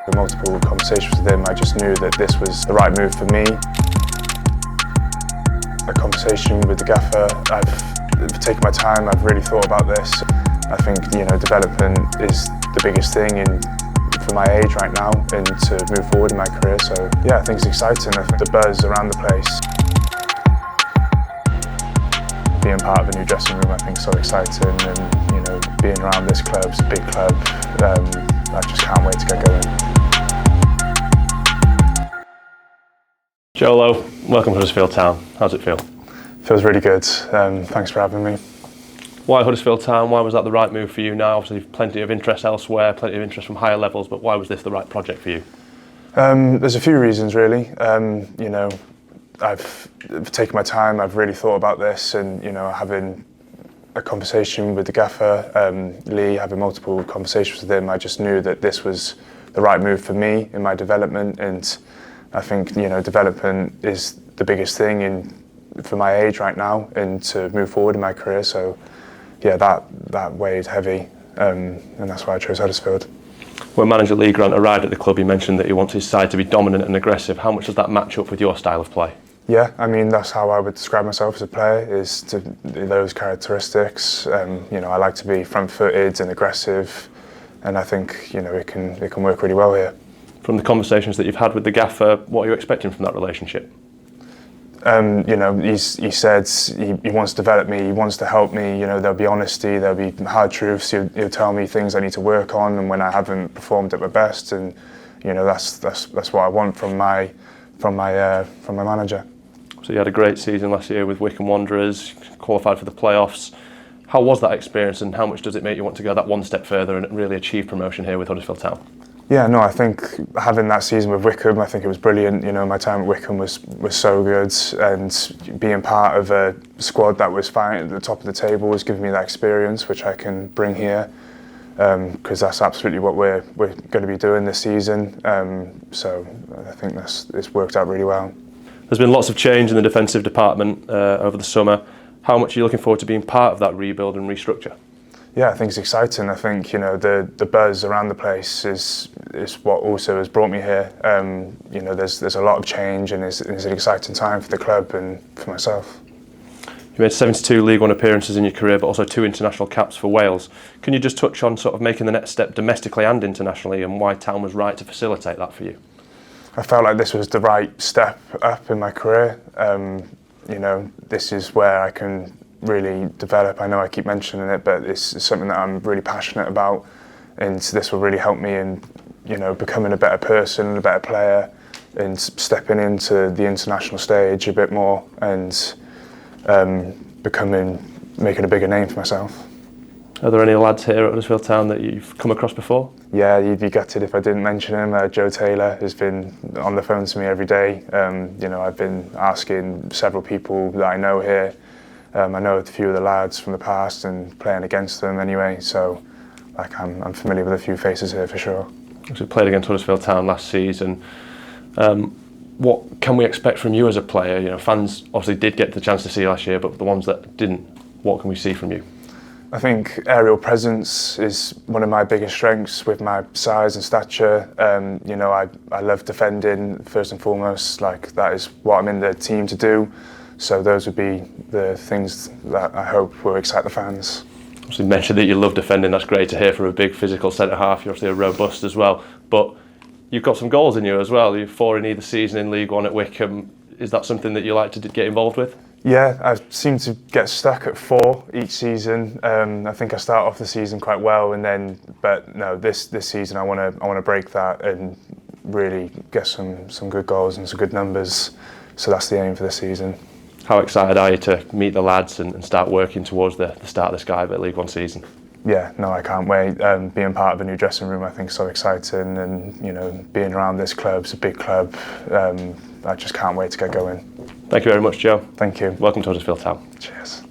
With multiple conversations with him, I just knew that this was the right move for me. A conversation with the gaffer, I've taken my time, I've really thought about this. I think, development is the biggest thing for my age right now and to move forward in my career. So yeah, I think it's exciting. I think the buzz around the place. Being part of a new dressing room, I think is so exciting, and being around this club, it's a big club. I just can't wait to get going. Joe, welcome to Huddersfield Town. How's it feel? Feels really good. Thanks for having me. Why Huddersfield Town? Why was that the right move for you now? Obviously, plenty of interest elsewhere, plenty of interest from higher levels, but why was this the right project for you? There's a few reasons, really. I've taken my time, I've really thought about this, and having a conversation with the gaffer, Lee, having multiple conversations with him, I just knew that this was the right move for me in my development. And I think development is the biggest thing for my age right now and to move forward in my career. So yeah, that weighed heavy, and that's why I chose Huddersfield. When manager Lee Grant arrived at the club, he mentioned that he wants his side to be dominant and aggressive. How much does that match up with your style of play? Yeah, I mean, that's how I would describe myself as a player, is to those characteristics. I like to be front-footed and aggressive, and I think it can work really well here. From the conversations that you've had with the gaffer, what are you expecting from that relationship? He said he wants to develop me, he wants to help me. There'll be honesty, there'll be hard truths. He'll tell me things I need to work on, and when I haven't performed at my best, and that's what I want from my manager. So you had a great season last year with Wycombe Wanderers, qualified for the playoffs. How was that experience, and how much does it make you want to go that one step further and really achieve promotion here with Huddersfield Town? Yeah, no, I think having that season with Wycombe, I think it was brilliant. My time at Wycombe was so good, and being part of a squad that was fighting at the top of the table was giving me that experience, which I can bring here, because that's absolutely what we're going to be doing this season. So I think it's worked out really well. There's been lots of change in the defensive department over the summer. How much are you looking forward to being part of that rebuild and restructure? Yeah, I think it's exciting. I think the buzz around the place is what also has brought me here. There's a lot of change, and it's an exciting time for the club and for myself. You made 72 League One appearances in your career, but also 2 international caps for Wales. Can you just touch on sort of making the next step domestically and internationally, and why Town was right to facilitate that for you? I felt like this was the right step up in my career. This is where I can really develop. I know I keep mentioning it, but it's something that I'm really passionate about, and this will really help me in becoming a better person and a better player, and stepping into the international stage a bit more, and making a bigger name for myself. Are there any lads here at Huddersfield Town that you've come across before? Yeah, you'd be gutted if I didn't mention him. Joe Taylor has been on the phone to me every day. I've been asking several people that I know here. I know a few of the lads from the past and playing against them anyway, so I'm familiar with a few faces here for sure. So you played against Huddersfield Town last season. What can we expect from you as a player? Fans obviously did get the chance to see you last year, but the ones that didn't, what can we see from you? I think aerial presence is one of my biggest strengths with my size and stature. I love defending first and foremost. That is what I'm in the team to do. So those would be the things that I hope will excite the fans. Obviously, you mentioned that you love defending. That's great to hear from a big physical centre half. You're obviously robust as well, but you've got some goals in you as well. You're 4 in either season in League One at Wycombe. Is that something that you like to get involved with? Yeah, I seem to get stuck at 4 each season. I think I start off the season quite well, but no, this season I want to break that and really get some good goals and some good numbers. So that's the aim for this season. How excited are you to meet the lads and start working towards the start of this Sky League One season? Yeah, no, I can't wait. Being part of a new dressing room, I think, is so exciting, and being around this club, it's a big club. I just can't wait to get going. Thank you very much, Joe. Thank you. Welcome to Huddersfield Town. Cheers.